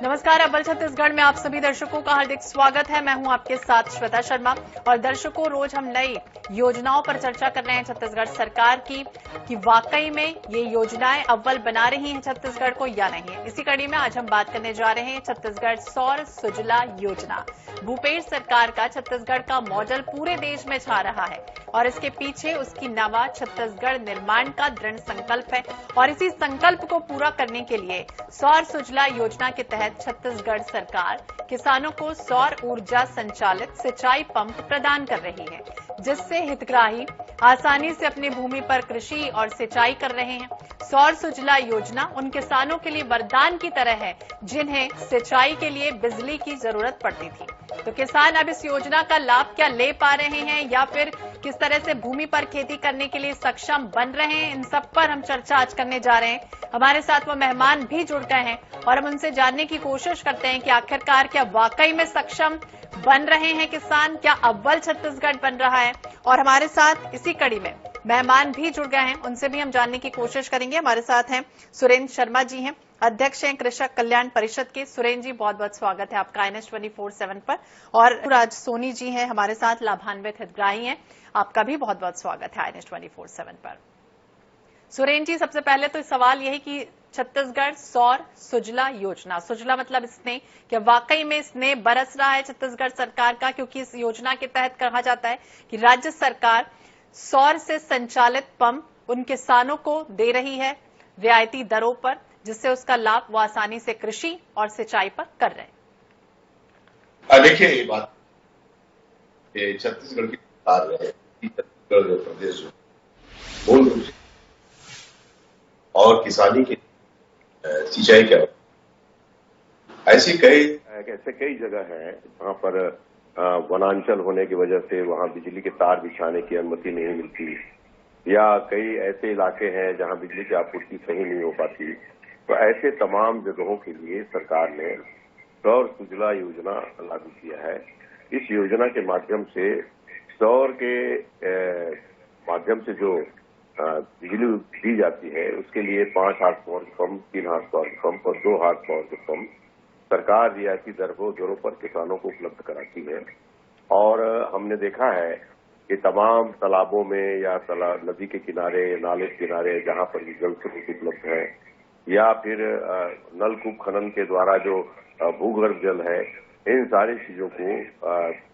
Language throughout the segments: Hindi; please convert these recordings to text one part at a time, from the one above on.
नमस्कार। अव्वल छत्तीसगढ़ में आप सभी दर्शकों का हार्दिक स्वागत है। मैं हूं आपके साथ श्वेता शर्मा। और दर्शकों, रोज हम नई योजनाओं पर चर्चा कर रहे हैं छत्तीसगढ़ सरकार की कि वाकई में ये योजनाएं अव्वल बना रही हैं छत्तीसगढ़ को या नहीं। इसी कड़ी में आज हम बात करने जा रहे हैं छत्तीसगढ़ सौर सुजला योजना। भूपेश सरकार का छत्तीसगढ़ का मॉडल पूरे देश में छा रहा है और इसके पीछे उसकी नवा छत्तीसगढ़ निर्माण का दृढ़ संकल्प है। और इसी संकल्प को पूरा करने के लिए सौर सुजला योजना के तहत छत्तीसगढ़ सरकार किसानों को सौर ऊर्जा संचालित सिंचाई पंप प्रदान कर रही है, जिससे हितग्राही आसानी से अपनी भूमि पर कृषि और सिंचाई कर रहे हैं। सौर सुजला योजना उन किसानों के लिए वरदान की तरह है जिन्हें सिंचाई के लिए बिजली की जरूरत पड़ती थी। तो किसान अब इस योजना का लाभ क्या ले पा रहे हैं या फिर किस तरह से भूमि पर खेती करने के लिए सक्षम बन रहे हैं, इन सब पर हम चर्चा आज करने जा रहे हैं। हमारे साथ वो मेहमान भी जुड़ गए हैं और हम उनसे जानने की कोशिश करते हैं कि आखिरकार क्या वाकई में सक्षम बन रहे हैं किसान, क्या अव्वल छत्तीसगढ़ बन रहा है। और हमारे साथ इसी कड़ी में मेहमान भी जुड़ गए हैं, उनसे भी हम जानने की कोशिश करेंगे। हमारे साथ हैं सुरेंद्र शर्मा जी, हैं अध्यक्ष हैं कृषक कल्याण परिषद के। सुरेंद्र जी, बहुत बहुत स्वागत है आपका INS 24/7 पर। और राज सोनी जी हैं हमारे साथ, लाभान्वित हितग्राही हैं, आपका भी बहुत बहुत स्वागत है INS 24/7 पर। सुरेंद्र जी, सबसे पहले तो सवाल यही कि छत्तीसगढ़ सौर सुजला योजना, सुजला मतलब स्नेह, क्या वाकई में स्नेह बरस रहा है छत्तीसगढ़ सरकार का? क्योंकि इस योजना के तहत कहा जाता है कि राज्य सरकार सौर से संचालित पंप उन किसानों को दे रही है रियायती दरों पर, जिससे उसका लाभ वो आसानी से कृषि और सिंचाई पर कर रहे हैं। देखिए, ये बात छत्तीसगढ़ की सरकार है, छत्तीसगढ़ जो प्रदेश मूल रूप से और किसानी की सिंचाई क्या ऐसे कई जगह है जहां पर वनांचल होने की वजह से वहां बिजली के तार बिछाने की अनुमति नहीं मिलती, या कई ऐसे इलाके हैं जहां बिजली की आपूर्ति सही नहीं हो पाती। तो ऐसे तमाम जगहों के लिए सरकार ने सौर सुजला योजना लागू किया है। इस योजना के माध्यम से सौर के माध्यम से जो बिजली दी जाती है, उसके लिए 5 हार्स पावर के पंप, 3 हार्स पावर के पंप और 2 हार्स पावर के पंप सरकार रियायती दरों पर किसानों को उपलब्ध कराती है। और हमने देखा है कि तमाम तालाबों में या नदी के किनारे, नाले के किनारे जहां पर भी जल स्रोत उपलब्ध है, या फिर नलकूप खनन के द्वारा जो भूगर्भ जल है, इन सारी चीजों को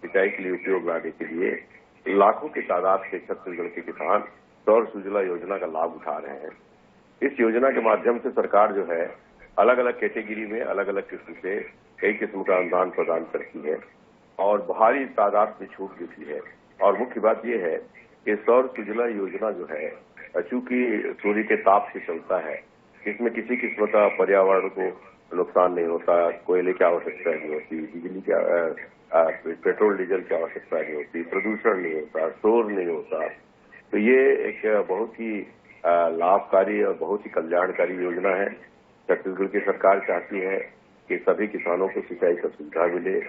सिंचाई के लिए उपयोग लाने के लिए लाखों की तादाद से छत्तीसगढ़ के किसान सौर सुजला योजना का लाभ उठा रहे हैं। इस योजना के माध्यम से सरकार जो है अलग अलग कैटेगरी में अलग अलग किस्म से कई किस्म का अनुदान प्रदान करती है और भारी तादाद में छूट देती है। और मुख्य बात यह है कि सौर सुजला योजना जो है, चूंकि सूर्य के ताप से चलता है, इसमें किसी किस्म का पर्यावरण को नुकसान नहीं होता, कोयले की आवश्यकता नहीं होती, बिजली की पेट्रोल डीजल की आवश्यकता नहीं होती, प्रदूषण नहीं होता, शोर नहीं होता। तो ये एक बहुत ही लाभकारी और बहुत ही कल्याणकारी योजना है। छत्तीसगढ़ की सरकार चाहती है कि सभी किसानों को सिंचाई का सुविधा मिले,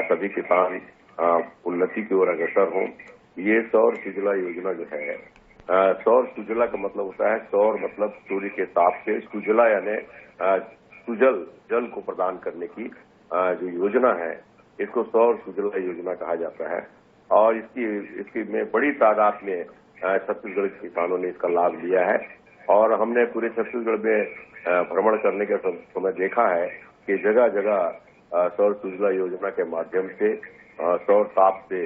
सभी किसान उन्नति की ओर अग्रसर हों। ये सौर सुजला योजना जो है, सौर सुजला का मतलब होता है, सौर मतलब सूर्य के ताप से, सुजला यानी सुजल, जल को प्रदान करने की जो योजना है, इसको सौर सुजला योजना कहा जाता है। और इसकी में बड़ी तादाद में छत्तीसगढ़ के किसानों ने इसका लाभ लिया है। और हमने पूरे छत्तीसगढ़ में भ्रमण करने के समय देखा है कि जगह जगह सौर सुजला योजना के माध्यम से सौर ताप से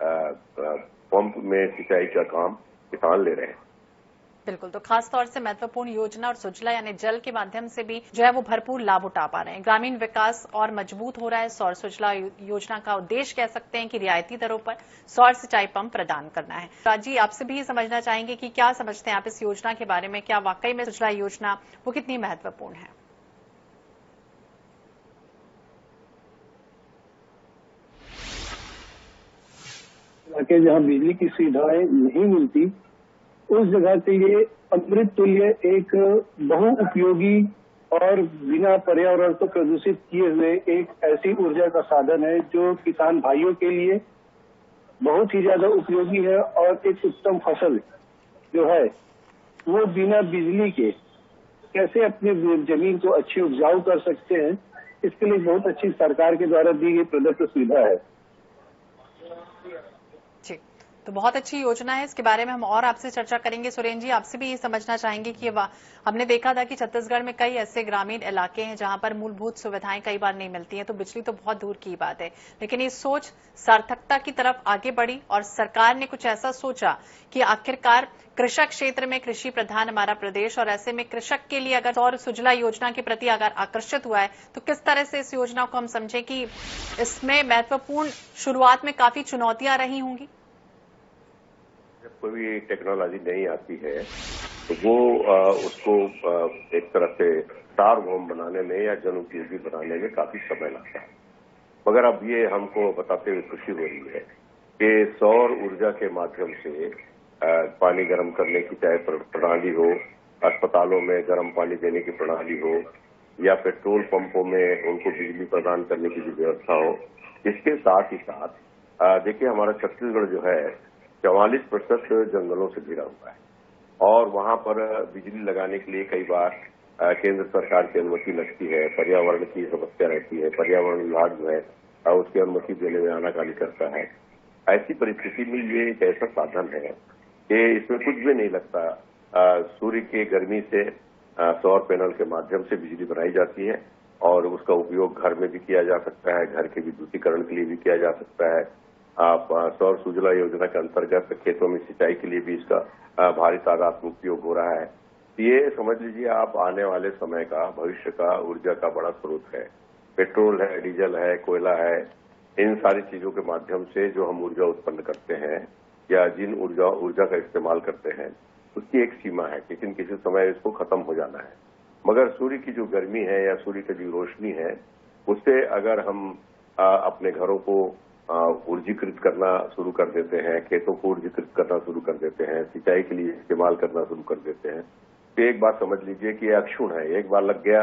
पंप में सिंचाई का काम किसान ले रहे हैं। बिल्कुल, तो खास तौर से महत्वपूर्ण योजना और सुजला यानी जल के माध्यम से भी जो है वो भरपूर लाभ उठा पा रहे हैं। ग्रामीण विकास और मजबूत हो रहा है। सौर सुजला योजना का उद्देश्य कह सकते हैं कि रियायती दरों पर सौर सिंचाई पंप प्रदान करना है। राजी, आपसे भी समझना चाहेंगे कि क्या समझते हैं आप इस योजना के बारे में, क्या वाकई में सुजला योजना वो कितनी महत्वपूर्ण है? जहाँ बिजली की सुविधाएं नहीं मिलती, उस जगह के लिए अमृत तुल्य एक बहुउपयोगी और बिना पर्यावरण को प्रदूषित किए हुए एक ऐसी ऊर्जा का साधन है जो किसान भाइयों के लिए बहुत ही ज्यादा उपयोगी है। और एक उत्तम फसल जो है वो बिना बिजली के कैसे अपने जमीन को अच्छी उपजाऊ कर सकते हैं, इसके लिए बहुत अच्छी सरकार के द्वारा दी गई प्रदत्त सुविधा है। जी, तो बहुत अच्छी योजना है। इसके बारे में हम और आपसे चर्चा करेंगे। सुरेंद्र जी, आपसे भी ये समझना चाहेंगे कि हमने देखा था कि छत्तीसगढ़ में कई ऐसे ग्रामीण इलाके हैं जहां पर मूलभूत सुविधाएं कई बार नहीं मिलती हैं, तो बिजली तो बहुत दूर की बात है, लेकिन ये सोच सार्थकता की तरफ आगे बढ़ी और सरकार ने कुछ ऐसा सोचा कि आखिरकार कृषक क्षेत्र में, कृषि प्रधान हमारा प्रदेश, और ऐसे में कृषक के लिए अगर सौर सुजला योजना के प्रति अगर आकर्षित हुआ है तो किस तरह से इस योजना को हम समझें कि इसमें महत्वपूर्ण शुरुआत में काफी चुनौतियां रही होंगी? जब कोई टेक्नोलॉजी नहीं आती है तो वो उसको एक तरह से सार्वभौम बनाने में या जन उपयोगी बनाने में काफी समय लगता है। मगर अब ये हमको बताते हुए खुशी हो रही है कि सौर ऊर्जा के माध्यम से पानी गर्म करने की चाहे प्रणाली हो, अस्पतालों में गर्म पानी देने की प्रणाली हो, या पेट्रोल पंपों में उनको बिजली प्रदान करने की भी व्यवस्था हो, इसके साथ ही साथ देखिए हमारा छत्तीसगढ़ जो है 44% जंगलों से घिरा हुआ है और वहां पर बिजली लगाने के लिए कई बार केंद्र सरकार की अनुमति लगती है, पर्यावरण की समस्या रहती है, पर्यावरण विभाग जो है उसकी अनुमति देने में आनाकानी करता है। ऐसी परिस्थिति में ये एक ऐसा साधन है कि इसमें कुछ भी नहीं लगता। सूर्य की गर्मी से सौर पैनल के माध्यम से बिजली बनाई जाती है और उसका उपयोग घर में भी किया जा सकता है, घर के विद्युतीकरण के लिए भी किया जा सकता है। सौर सुजला योजना के अंतर्गत खेतों में सिंचाई के लिए भी इसका भारी तादाद में उपयोग हो रहा है। ये समझ लीजिए आप आने वाले समय का, भविष्य का ऊर्जा का बड़ा स्रोत है। पेट्रोल है, डीजल है, कोयला है, इन सारी चीजों के माध्यम से जो हम ऊर्जा उत्पन्न करते हैं या जिन ऊर्जा का इस्तेमाल करते हैं उसकी एक सीमा है, लेकिन किसी समय इसको खत्म हो जाना है। मगर सूर्य की जो गर्मी है या सूर्य की जो रोशनी है उससे अगर हम अपने घरों को ऊर्जीकृत करना शुरू कर देते हैं, खेतों को ऊर्जीकृत करना शुरू कर देते हैं, सिंचाई के लिए इस्तेमाल करना शुरू कर देते हैं, तो एक बात समझ लीजिए कि ये अक्षुण है। एक बार लग गया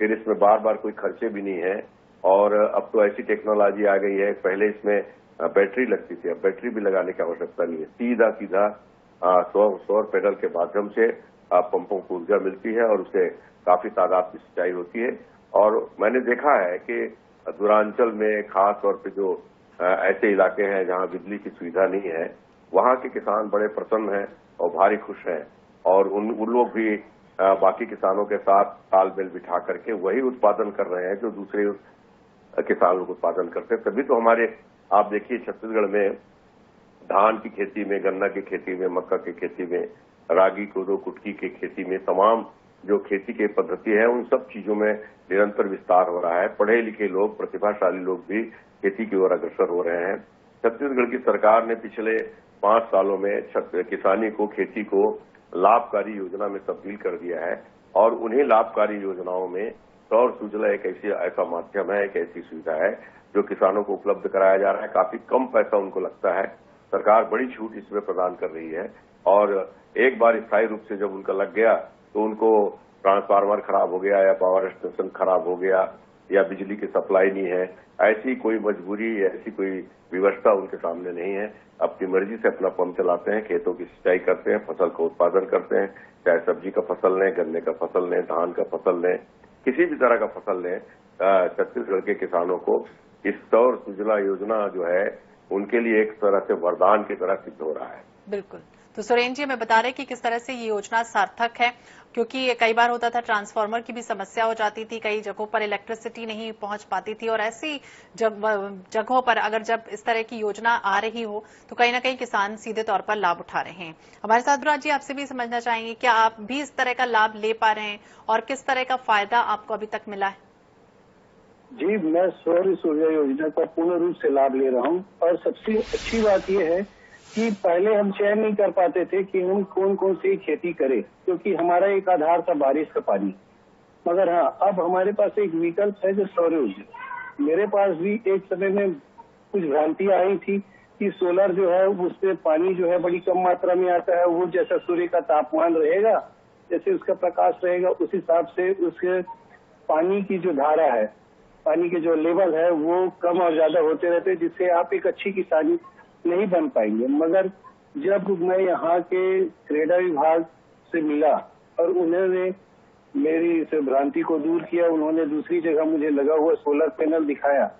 फिर इसमें बार बार कोई खर्चे भी नहीं है। और अब तो ऐसी टेक्नोलॉजी आ गई है, पहले इसमें बैटरी लगती थी, अब बैटरी भी लगाने की आवश्यकता नहीं है। सीधा सौर पैनल के माध्यम से पंपों को ऊर्जा मिलती है और उससे काफी तादाद की सिंचाई होती है। और मैंने देखा है कि दूरांचल में खास तौर पे जो ऐसे इलाके हैं जहां बिजली की सुविधा नहीं है, वहां के किसान बड़े प्रसन्न हैं और भारी खुश हैं और उन लोग भी बाकी किसानों के साथ तालमेल बिठा करके वही उत्पादन कर रहे हैं जो दूसरे किसान लोग उत्पादन करते हैं। तभी तो हमारे आप देखिए छत्तीसगढ़ में धान की खेती में, गन्ना की खेती में, मक्का की खेती में, रागी, कोदो, कुटकी की खेती में, तमाम जो खेती की पद्धति है उन सब चीजों में निरंतर विस्तार हो रहा है। पढ़े लिखे लोग, प्रतिभाशाली लोग भी खेती की ओर अग्रसर हो रहे हैं। छत्तीसगढ़ की सरकार ने पिछले 5 सालों में किसानी को, खेती को लाभकारी योजना में तब्दील कर दिया है और उन्हीं लाभकारी योजनाओं में सौर सुजला एक ऐसा माध्यम है, एक ऐसी सुविधा है जो किसानों को उपलब्ध कराया जा रहा है। काफी कम पैसा उनको लगता है, सरकार बड़ी छूट इसमें प्रदान कर रही है और एक बार स्थायी रूप से जब उनका लग गया तो उनको ट्रांसफार्मर खराब हो गया या पावर स्टेशन खराब हो गया या बिजली की सप्लाई नहीं है, ऐसी कोई मजबूरी, ऐसी कोई व्यवस्था उनके सामने नहीं है। अपनी मर्जी से अपना पंप चलाते हैं, खेतों की सिंचाई करते हैं, फसल का उत्पादन करते हैं, चाहे सब्जी का फसल लें, गन्ने का फसल लें, धान का फसल लें, किसी भी तरह का फसल लें। छत्तीसगढ़ के किसानों को इस सौर सुजला योजना जो है उनके लिए एक तरह से वरदान की तरह सिद्ध हो रहा है। बिल्कुल। तो सुरेंद्र जी हमें बता रहे कि किस तरह से ये योजना सार्थक है, क्योंकि कई बार होता था ट्रांसफार्मर की भी समस्या हो जाती थी, कई जगहों पर इलेक्ट्रिसिटी नहीं पहुंच पाती थी और ऐसी जगहों पर अगर जब इस तरह की योजना आ रही हो तो कहीं ना कहीं किसान सीधे तौर पर लाभ उठा रहे हैं। हमारे साथ ब्राज जी आपसे भी समझना चाहेंगे, क्या आप भी इस तरह का लाभ ले पा रहे हैं और किस तरह का फायदा आपको अभी तक मिला है? जी, मैं सौर ऊर्जा योजना का पूर्ण रूप से लाभ ले रहा हूँ और सबसे अच्छी बात यह है कि पहले हम चयन नहीं कर पाते थे कि हम कौन कौन सी खेती करें, क्योंकि हमारा एक आधार था बारिश का पानी। मगर हाँ, अब हमारे पास एक विकल्प है जो सौर ऊर्जा। मेरे पास भी एक समय में कुछ भ्रांतियां आई थी कि सोलर जो है उसमें पानी जो है बड़ी कम मात्रा में आता है, वो जैसा सूर्य का तापमान रहेगा, जैसे उसका प्रकाश रहेगा, उस हिसाब से उसके पानी की जो धारा है, पानी के जो लेवल है वो कम और ज्यादा होते रहते हैं, जिससे आप एक अच्छी किसानी नहीं बन पाएंगे। मगर जब मैं यहाँ के क्रेडा विभाग से मिला और उन्होंने मेरी इस भ्रांति को दूर किया। उन्होंने दूसरी जगह मुझे लगा हुआ सोलर पैनल दिखाया।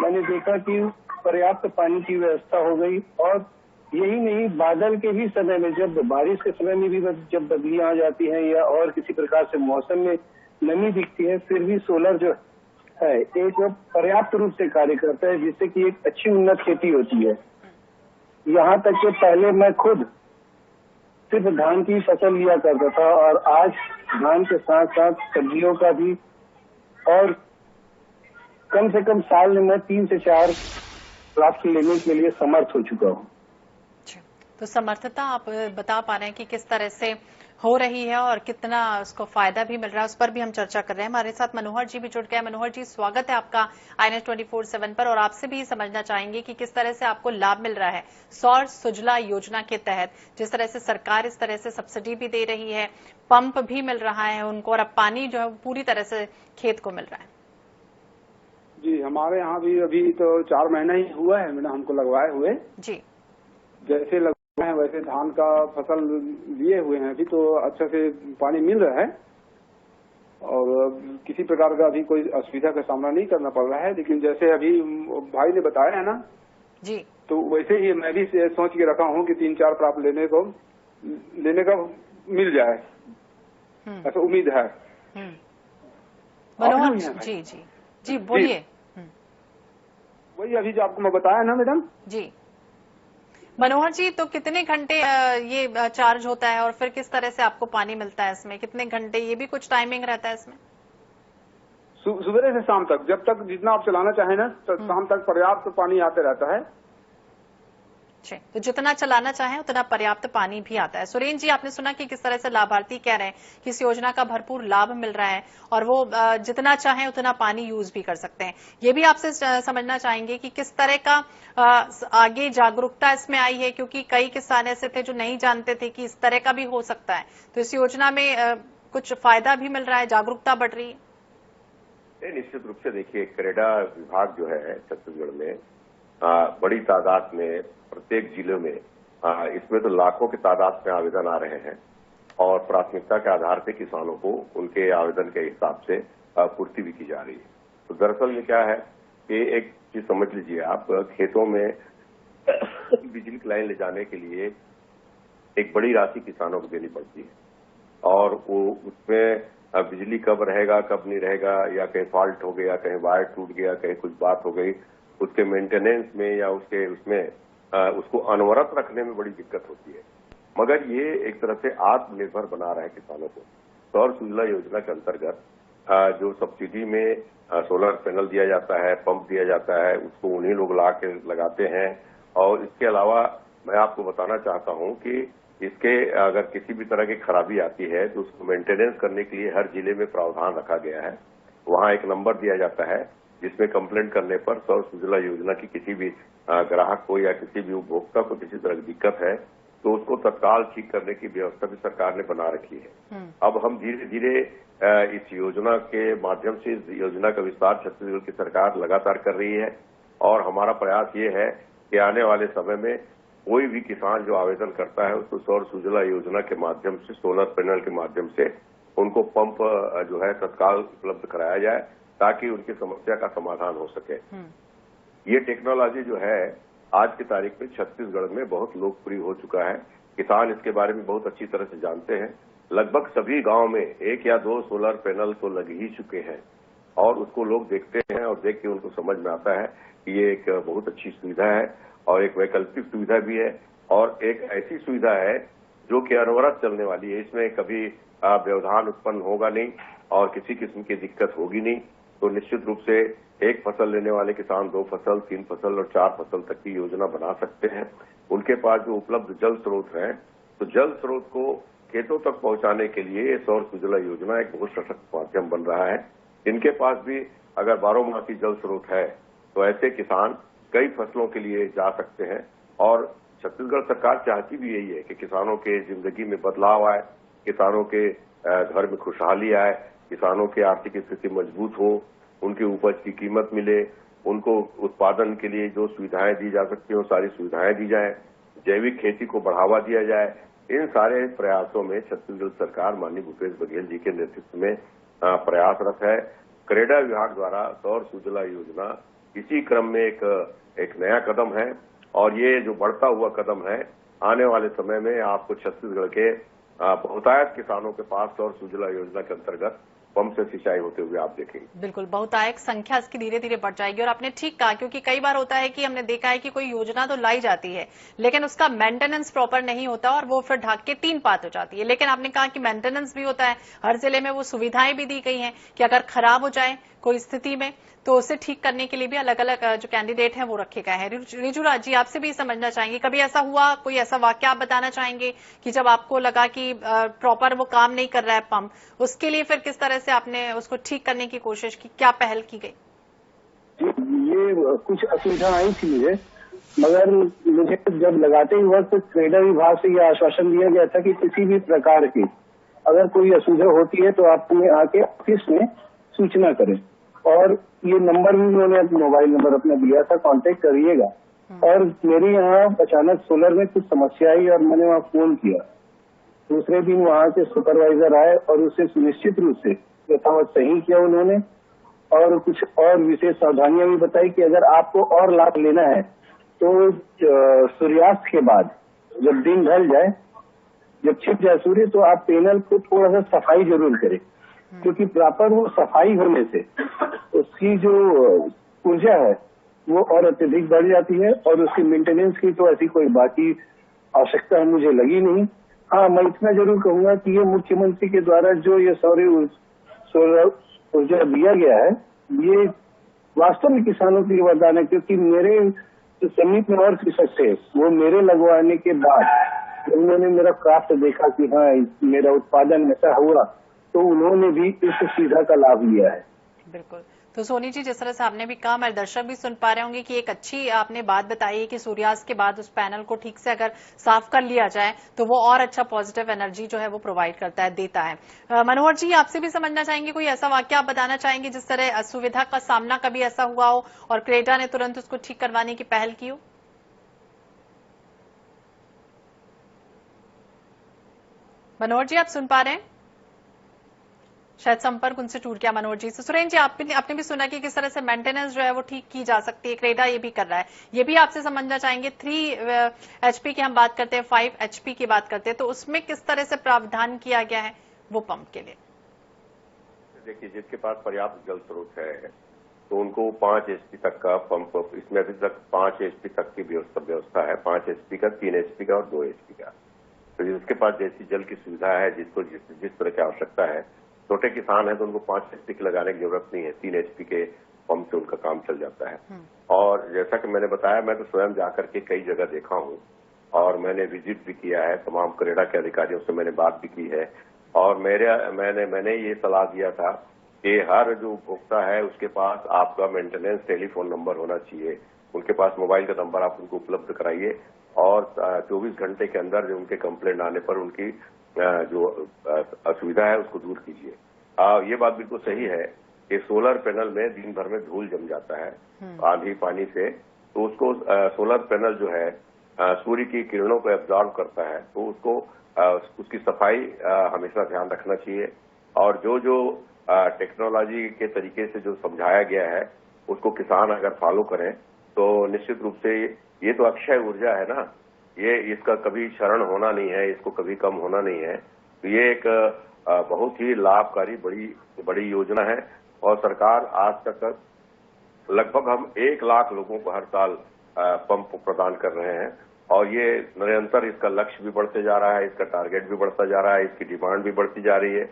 मैंने देखा कि पर्याप्त पानी की व्यवस्था हो गई, और यही नहीं, बादल के ही समय में, जब बारिश के समय में भी जब बदलियां आ जाती हैं या और किसी प्रकार से मौसम में नमी दिखती है, फिर भी सोलर जो है एक पर्याप्त रूप से कार्य करता है, जिससे कि एक अच्छी उन्नत खेती होती है। यहाँ तक कि पहले मैं खुद सिर्फ धान की फसल लिया करता था, और आज धान के साथ साथ सब्जियों का भी, और कम से कम साल में मैं 3 से 4 क्रॉप लेने के लिए समर्थ हो चुका हूँ। तो समर्थता आप बता पा रहे हैं कि किस तरह से हो रही है और कितना उसको फायदा भी मिल रहा है, उस पर भी हम चर्चा कर रहे हैं। हमारे साथ मनोहर जी भी जुड़ गए। मनोहर जी, स्वागत है आपका INS 24/7 पर, और आपसे भी समझना चाहेंगे कि किस तरह से आपको लाभ मिल रहा है सौर सुजला योजना के तहत। जिस तरह से सरकार इस तरह से सब्सिडी भी दे रही है, पंप भी मिल रहा है उनको, और अब पानी जो है पूरी तरह से खेत को मिल रहा है। जी, हमारे यहाँ भी अभी तो 4 महीना ही हुआ है मैडम हमको लगवाए हुए। जी, जैसे लगवाए हैं वैसे धान का फसल लिए हुए हैं अभी, तो अच्छे से पानी मिल रहा है और किसी प्रकार का अभी कोई असुविधा का सामना नहीं करना पड़ रहा है। लेकिन जैसे अभी भाई ने बताया है ना जी, तो वैसे ही मैं भी सोच के रखा हूँ कि 3-4 प्राप्त लेने का मिल जाए, ऐसा उम्मीद है। मनोहर जी जी जी बोलिए। वही अभी जो आपको मैं बताया ना मैडम। जी मनोहर जी, तो कितने घंटे ये चार्ज होता है और फिर किस तरह से आपको पानी मिलता है इसमें? कितने घंटे, ये भी कुछ टाइमिंग रहता है इसमें? सुबह से शाम तक, जब तक जितना आप चलाना चाहें ना, तो शाम तक पर्याप्त पानी आते रहता है। तो जितना चलाना चाहें उतना पर्याप्त पानी भी आता है। सुरेंद्र जी, आपने सुना कि किस तरह से लाभार्थी कह रहे हैं कि इस योजना का भरपूर लाभ मिल रहा है और वो जितना चाहें उतना पानी यूज भी कर सकते हैं। ये भी आपसे समझना चाहेंगे कि किस तरह का आगे जागरूकता इसमें आई है, क्योंकि कई किसान ऐसे थे जो नहीं जानते थे कि इस तरह का भी हो सकता है। तो इस योजना में कुछ फायदा भी मिल रहा है, जागरूकता बढ़ रही है। निश्चित रूप से देखिए, क्रेडा विभाग जो है छत्तीसगढ़ में बड़ी तादाद में प्रत्येक जिले में इसमें तो लाखों की तादाद में आवेदन आ रहे हैं और प्राथमिकता के आधार पर किसानों को उनके आवेदन के हिसाब से पूर्ति भी की जा रही है। तो दरअसल में क्या है कि एक चीज समझ लीजिए आप, खेतों में बिजली की लाइन ले जाने के लिए एक बड़ी राशि किसानों को देनी पड़ती है और वो उसमें बिजली कब रहेगा कब नहीं रहेगा, या कहीं फॉल्ट हो गया, कहीं वायर टूट गया, कहीं कुछ बात हो गई, उसके मेंटेनेंस में या उसको अनवरत रखने में बड़ी दिक्कत होती है। मगर ये एक तरह से आत्मनिर्भर बना रहा है किसानों को। सौर सुजला योजना के अंतर्गत जो सब्सिडी में सोलर पैनल दिया जाता है, पंप दिया जाता है, उसको उन्हीं लोग ला के लगाते हैं। और इसके अलावा मैं आपको बताना चाहता हूं कि इसके अगर किसी भी तरह की खराबी आती है तो उसको मेंटेनेंस करने के लिए हर जिले में प्रावधान रखा गया है। वहां एक नंबर दिया जाता है जिसमें कंप्लेंट करने पर सौर सुजला योजना की किसी भी ग्राहक को या किसी भी उपभोक्ता को किसी तरह की दिक्कत है तो उसको तत्काल ठीक करने की व्यवस्था भी सरकार ने बना रखी है। अब हम धीरे धीरे इस योजना के माध्यम से इस योजना का विस्तार छत्तीसगढ़ की सरकार लगातार कर रही है और हमारा प्रयास ये है कि आने वाले समय में कोई भी किसान जो आवेदन करता है उसको सौर सुजला योजना के माध्यम से, सोलर पैनल के माध्यम से उनको पंप जो है तत्काल उपलब्ध कराया जाए ताकि उनकी समस्या का समाधान हो सके। ये टेक्नोलॉजी जो है आज की तारीख में छत्तीसगढ़ में बहुत लोकप्रिय हो चुका है। किसान इसके बारे में बहुत अच्छी तरह से जानते हैं। लगभग सभी गांव में 1 या 2 सोलर पैनल तो लग ही चुके हैं और उसको लोग देखते हैं और देख के उनको समझ में आता है कि ये एक बहुत अच्छी सुविधा है और एक वैकल्पिक सुविधा भी है और एक ऐसी सुविधा है जो कि अनवरत चलने वाली है। इसमें कभी व्यवधान उत्पन्न होगा नहीं और किसी किस्म की दिक्कत होगी नहीं। तो निश्चित रूप से एक फसल लेने वाले किसान 2 फसल, 3 फसल और 4 फसल तक की योजना बना सकते हैं। उनके पास जो उपलब्ध जल स्रोत हैं तो जल स्रोत को खेतों तक पहुंचाने के लिए सौर सुजला योजना एक बहुत सशक्त माध्यम बन रहा है। इनके पास भी अगर 12मासी जल स्रोत है तो ऐसे किसान कई फसलों के लिए जा सकते हैं और छत्तीसगढ़ सरकार चाहती भी यही है कि किसानों के जिंदगी में बदलाव आए, किसानों के घर में खुशहाली आए, किसानों की आर्थिक स्थिति मजबूत हो, उनकी उपज की कीमत मिले, उनको उत्पादन के लिए जो सुविधाएं दी जा सकती हैं वो सारी सुविधाएं दी जाएं, जैविक खेती को बढ़ावा दिया जाए, इन सारे प्रयासों में छत्तीसगढ़ सरकार माननीय भूपेश बघेल जी के नेतृत्व में प्रयासरत है। क्रेडा विभाग द्वारा सौर सूजला योजना इसी क्रम में एक नया कदम है और ये जो बढ़ता हुआ कदम है, आने वाले समय में आपको छत्तीसगढ़ के बहुतायत किसानों के पास सौर सूजला योजना के अंतर्गत पंप से सिंचाई होते हुए आप देखेंगे। बिल्कुल, बहुतायत संख्या इसकी धीरे धीरे बढ़ जाएगी। और आपने ठीक कहा, क्योंकि कई बार होता है कि हमने देखा है कि कोई योजना तो लाई जाती है लेकिन उसका मेंटेनेंस प्रॉपर नहीं होता और वो फिर ढक के तीन पात हो जाती है। लेकिन आपने कहा कि मेंटेनेंस भी होता है, हर जिले में वो सुविधाएं भी दी गई हैं कि अगर खराब हो जाए कोई स्थिति में तो उसे ठीक करने के लिए भी अलग अलग जो कैंडिडेट हैं वो रखे गए हैं। रिजुराज जी, आपसे भी समझना चाहेंगे, कभी ऐसा हुआ, कोई ऐसा वाक्य आप बताना चाहेंगे कि जब आपको लगा कि प्रॉपर वो काम नहीं कर रहा है पंप, उसके लिए फिर किस तरह से आपने उसको ठीक करने की कोशिश की, क्या पहल की गई? ये कुछ असुविधा आई थी मुझे, मगर मुझे जब लगाते ही वक्त क्रेडा विभाग से यह आश्वासन दिया गया था कि किसी भी प्रकार की अगर कोई असुविधा होती है तो आप आके ऑफिस में सूचना करें। और ये नंबर भी उन्होंने मोबाइल नंबर अपना दिया था, कांटेक्ट करिएगा। और मेरे यहाँ अचानक सोलर में कुछ समस्या आई और मैंने वहाँ फोन किया। दूसरे दिन वहाँ के सुपरवाइजर आए और उसे सुनिश्चित रूप से यथावत सही किया उन्होंने और कुछ और विशेष सावधानियां भी बताई कि अगर आपको और लाभ लेना है तो सूर्यास्त के बाद जब दिन ढल जाए, जब छिप जाए सूर्य, तो आप पैनल को थोड़ा सा सफाई जरूर करें, क्योंकि प्रॉपर वो सफाई होने से उसकी जो ऊर्जा है वो और अत्यधिक बढ़ जाती है और उसकी मेंटेनेंस की तो ऐसी कोई बाकी आवश्यकता मुझे लगी नहीं। हाँ, मैं इतना जरूर कहूंगा कि ये मुख्यमंत्री के द्वारा जो ये सौर ऊर्जा दिया गया है, ये वास्तव में किसानों के लिए वरदान है। क्योंकि मेरे जो समीप में और कृषक थे, वो मेरे लगवाने के बाद उन्होंने मेरा क्राफ्ट देखा कि हाँ मेरा उत्पादन ऐसा हुआ, तो उन्होंने भी इस सुविधा का लाभ लिया है। बिल्कुल, तो सोनी जी, जिस तरह से आपने भी कहा, हमारे दर्शक भी सुन पा रहे होंगे कि एक अच्छी आपने बात बताई है कि सूर्यास्त के बाद उस पैनल को ठीक से अगर साफ कर लिया जाए तो वो और अच्छा पॉजिटिव एनर्जी जो है वो प्रोवाइड करता है, देता है। मनोहर जी, आपसे भी समझना चाहेंगे, कोई ऐसा वाक्य आप बताना चाहेंगे जिस तरह असुविधा का सामना कभी ऐसा हुआ हो और क्रेडा ने तुरंत उसको ठीक करवाने की पहल की हो? मनोहर जी, आप सुन पा रहे हैं? शायद संपर्क उनसे टूट गया मनोहर जी से। सुरेंद्र जी, आपने भी सुना कि किस तरह से मेंटेनेंस जो है वो ठीक की जा सकती है, क्रेडा ये भी कर रहा है, ये भी आपसे समझना चाहेंगे। 3 HP की हम बात करते हैं, 5 HP की बात करते हैं, तो उसमें किस तरह से प्रावधान किया गया है वो पंप के लिए? देखिए, जिसके पास पर्याप्त जल स्रोत है तो उनको 5 HP तक का पंप, इसमें अभी तक 5 HP तक की व्यवस्था है, 5 HP का, 3 HP का और 2 HP का। तो जिसके पास जैसी जल की सुविधा है, जिसको जिस तरह की आवश्यकता है, छोटे किसान है तो उनको 5 HP की लगाने की जरूरत नहीं है, 3 HP के पंप से उनका काम चल जाता है। और जैसा कि मैंने बताया, मैं तो स्वयं जाकर के कई जगह देखा हूँ और मैंने विजिट भी किया है, तमाम क्रेडा के अधिकारियों से मैंने बात भी की है। और मैंने ये सलाह दिया था कि हर जो उपभोक्ता है उसके पास आपका मेंटेनेंस टेलीफोन नंबर होना चाहिए, उनके पास मोबाइल का नंबर आप उनको उपलब्ध कराइए और 24 घंटे के अंदर जो उनके कंप्लेंट आने पर उनकी जो असुविधा है उसको दूर कीजिए। ये बात बिल्कुल सही है कि सोलर पैनल में दिन भर में धूल जम जाता है आंधी पानी से, तो उसको सोलर पैनल जो है सूर्य की किरणों को एब्जॉर्ब करता है, तो उसको उसकी सफाई हमेशा ध्यान रखना चाहिए। और जो टेक्नोलॉजी के तरीके से जो समझाया गया है उसको किसान अगर फॉलो करें तो निश्चित रूप से ये तो अक्षय ऊर्जा है ना, ये इसका कभी क्षरण होना नहीं है, इसको कभी कम होना नहीं है। तो ये एक बहुत ही लाभकारी बड़ी योजना है और सरकार आज तक लगभग हम 1 लाख लोगों को हर साल पंप प्रदान कर रहे हैं और ये निरंतर इसका लक्ष्य भी बढ़ते जा रहा है, इसका टारगेट भी बढ़ता जा रहा है, इसकी डिमांड भी बढ़ती जा रही है।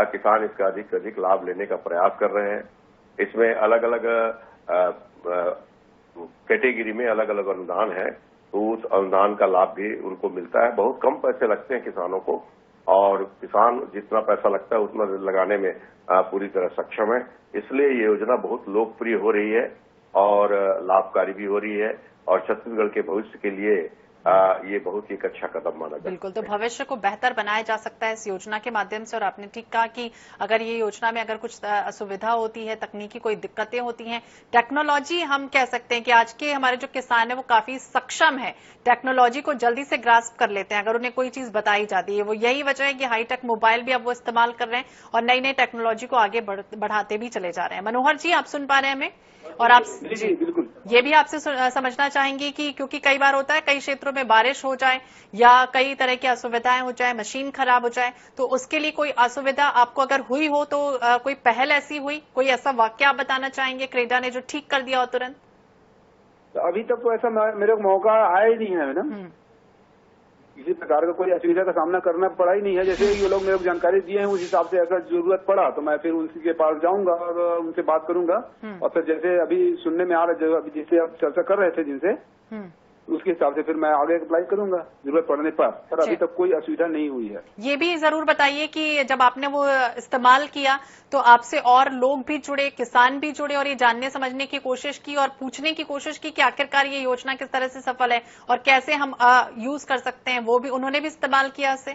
किसान इसका अधिक से अधिक लाभ लेने का प्रयास कर रहे हैं। इसमें अलग अलग कैटेगरी में अलग अलग अनुदान है, तो उस अनुदान का लाभ भी उनको मिलता है। बहुत कम पैसे लगते हैं किसानों को और किसान जितना पैसा लगता है उतना लगाने में पूरी तरह सक्षम है। इसलिए ये योजना बहुत लोकप्रिय हो रही है और लाभकारी भी हो रही है और छत्तीसगढ़ के भविष्य के लिए ये बहुत ही एक अच्छा कदम माना जाता है। बिल्कुल, तो भविष्य को बेहतर बनाया जा सकता है इस योजना के माध्यम से। और आपने ठीक कहा कि अगर ये योजना में अगर कुछ असुविधा होती है, तकनीकी कोई दिक्कतें होती हैं, टेक्नोलॉजी हम कह सकते हैं कि आज के हमारे जो किसान है वो काफी सक्षम है, टेक्नोलॉजी को जल्दी से ग्रास्प कर लेते हैं अगर उन्हें कोई चीज बताई जाती है। वो यही वजह है कि हाईटेक मोबाइल भी अब वो इस्तेमाल कर रहे हैं और नई नई टेक्नोलॉजी को आगे बढ़ाते भी चले जा रहे हैं। मनोहर जी, आप सुन पा रहे हैं हमें? और आप जी बिल्कुल, ये भी आपसे समझना चाहेंगे कि क्योंकि कई बार होता है कई क्षेत्रों में बारिश हो जाए या कई तरह की असुविधाएं हो जाए, मशीन खराब हो जाए, तो उसके लिए कोई असुविधा आपको अगर हुई हो तो कोई पहल ऐसी हुई, कोई ऐसा वाक्य आप बताना चाहेंगे क्रेडा ने जो ठीक कर दिया हो तुरंत? तो अभी तक तो ऐसा मेरे को मौका आया ही नहीं है मैडम। किसी प्रकार का कोई असुविधा का सामना करना पड़ा ही नहीं है। जैसे ये लोग मेरे को जानकारी दिए हैं उस हिसाब से अगर जरूरत पड़ा तो मैं फिर उनके पास जाऊंगा और उनसे बात करूंगा। और फिर जैसे अभी सुनने में आ रहा है, अभी जिससे आप चर्चा कर रहे थे जिनसे, उसके हिसाब से फिर मैं आगे अप्लाई करूंगा जरूरत पड़ने पर अभी तक कोई असुविधा नहीं हुई है। ये भी जरूर बताइए कि जब आपने वो इस्तेमाल किया तो आपसे और लोग भी जुड़े, किसान भी जुड़े और ये जानने समझने की कोशिश की और पूछने की कोशिश की कि आखिरकार ये योजना किस तरह से सफल है और कैसे हम यूज कर सकते हैं, वो भी उन्होंने भी इस्तेमाल किया इसे?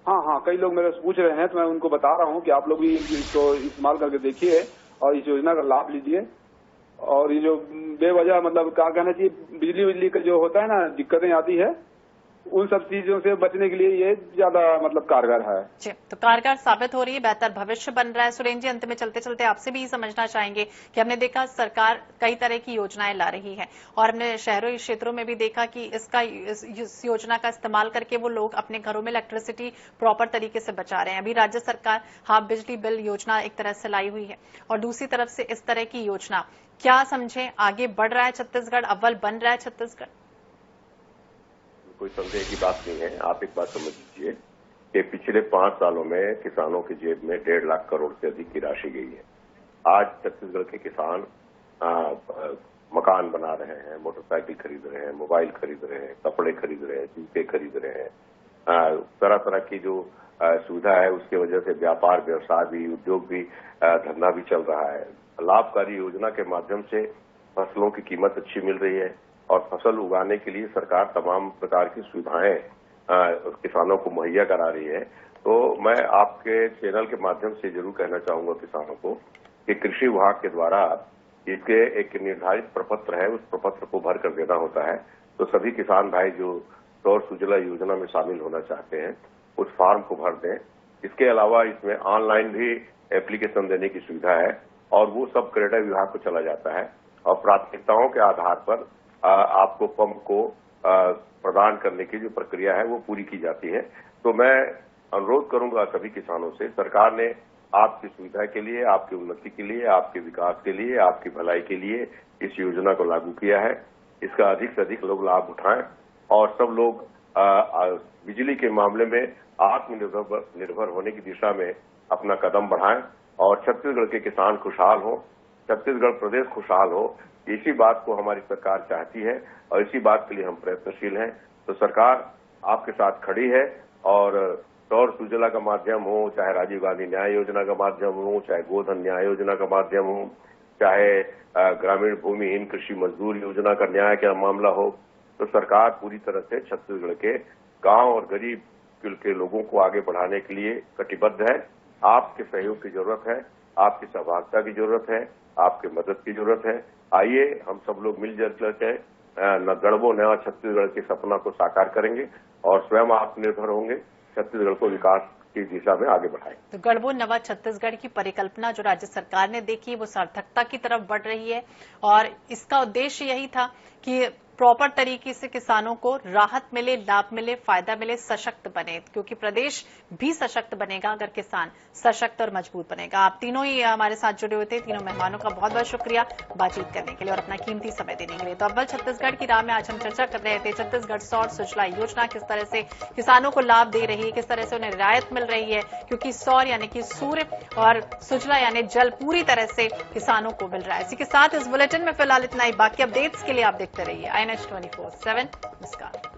हाँ, कई लोग मेरे से पूछ रहे हैं तो मैं उनको बता रहा हूँ कि आप लोग भी इसको इस्तेमाल करके देखिए और इस योजना का लाभ लीजिए। और ये जो बेवजह मतलब क्या कहना चाहिए, बिजली का जो होता है ना, दिक्कतें आती है, उन सब चीजों से बचने के लिए ये ज्यादा मतलब कारगर है। जी, तो कारगर साबित हो रही है, बेहतर भविष्य बन रहा है। सुरेंद्र जी, अंत में चलते चलते आपसे भी समझना चाहेंगे कि हमने देखा सरकार कई तरह की योजनाएं ला रही है और हमने शहरी क्षेत्रों में भी देखा कि इस योजना का इस्तेमाल करके वो लोग अपने घरों में इलेक्ट्रिसिटी प्रॉपर तरीके से बचा रहे हैं। अभी राज्य सरकार हाफ बिजली बिल योजना एक तरह से लाई हुई है और दूसरी तरफ से इस तरह की योजना, क्या समझे आगे बढ़ रहा है छत्तीसगढ़, अव्वल बन रहा है छत्तीसगढ़? कोई संदेह की बात नहीं है। आप एक बात समझ लीजिए कि पिछले 5 सालों में किसानों की जेब में 1.5 लाख करोड़ से अधिक की राशि गई है। आज छत्तीसगढ़ के किसान मकान बना रहे हैं, मोटरसाइकिल खरीद रहे हैं, मोबाइल खरीद रहे हैं, कपड़े खरीद रहे हैं, जूते खरीद रहे हैं। तरह तरह की जो सुविधा है उसकी वजह से व्यापार, व्यवसाय भी, उद्योग भी, धंधा भी चल रहा है। लाभकारी योजना के माध्यम से फसलों की कीमत अच्छी मिल रही है और फसल उगाने के लिए सरकार तमाम प्रकार की सुविधाएं किसानों को मुहैया करा रही है। तो मैं आपके चैनल के माध्यम से जरूर कहना चाहूंगा किसानों को कि कृषि विभाग के द्वारा इसके एक निर्धारित प्रपत्र है, उस प्रपत्र को भर कर देना होता है। तो सभी किसान भाई जो सौर सुजला योजना में शामिल होना चाहते हैं उस फॉर्म को भर दें। इसके अलावा इसमें ऑनलाइन भी एप्लीकेशन देने की सुविधा है और वो सब क्रेडा विभाग को चला जाता है और प्राथमिकताओं के आधार पर आपको पंप को प्रदान करने की जो प्रक्रिया है वो पूरी की जाती है। तो मैं अनुरोध करूंगा सभी किसानों से, सरकार ने आपकी सुविधा के लिए, आपकी उन्नति के लिए, आपके विकास के लिए, आपकी भलाई के लिए इस योजना को लागू किया है। इसका अधिक से अधिक लोग लाभ उठाएं और सब लोग बिजली के मामले में आत्मनिर्भर होने की दिशा में अपना कदम बढ़ाएं और छत्तीसगढ़ के किसान खुशहाल हो, छत्तीसगढ़ प्रदेश खुशहाल हो। इसी बात को हमारी सरकार चाहती है और इसी बात के लिए हम प्रयत्नशील हैं। तो सरकार आपके साथ खड़ी है और सौर सुजला का माध्यम हो, चाहे राजीव गांधी न्याय योजना का माध्यम हो, चाहे गोधन न्याय योजना का माध्यम हो, चाहे ग्रामीण भूमिहीन कृषि मजदूर योजना का न्याय का मामला हो, तो सरकार पूरी तरह से छत्तीसगढ़ के गांव और गरीब के लोगों को आगे बढ़ाने के लिए कटिबद्ध है। आपके सहयोग की जरूरत है, आपकी सहभागिता की जरूरत है, आपके मदद की जरूरत है। आइए हम सब लोग मिलजुल कर न गढ़बो नया छत्तीसगढ़ के सपना को साकार करेंगे और स्वयं आत्मनिर्भर होंगे, छत्तीसगढ़ को विकास की दिशा में आगे बढ़ाएं। तो गढ़बो नवा छत्तीसगढ़ की परिकल्पना जो राज्य सरकार ने देखी वो सार्थकता की तरफ बढ़ रही है और इसका उद्देश्य यही था कि प्रॉपर तरीके से किसानों को राहत मिले, लाभ मिले, फायदा मिले, सशक्त बने, क्योंकि प्रदेश भी सशक्त बनेगा अगर किसान सशक्त और मजबूत बनेगा। आप तीनों ही हमारे साथ जुड़े हुए थे, तीनों मेहमानों का बहुत बहुत शुक्रिया बातचीत करने के लिए और अपना कीमती समय देने के लिए। तो अव्वल छत्तीसगढ़ की राह में आज हम चर्चा कर रहे थे छत्तीसगढ़ सौर सुजला योजना किस तरह से किसानों को लाभ दे रही है, किस तरह से उन्हें रियायत मिल रही है, क्योंकि सौर यानी कि सूर्य और सुजला यानी जल पूरी तरह से किसानों को मिल रहा है। इसी के साथ इस बुलेटिन में फिलहाल इतना ही। बाकी अपडेट्स के लिए आप देखते रहिए INH 24/7। नमस्कार।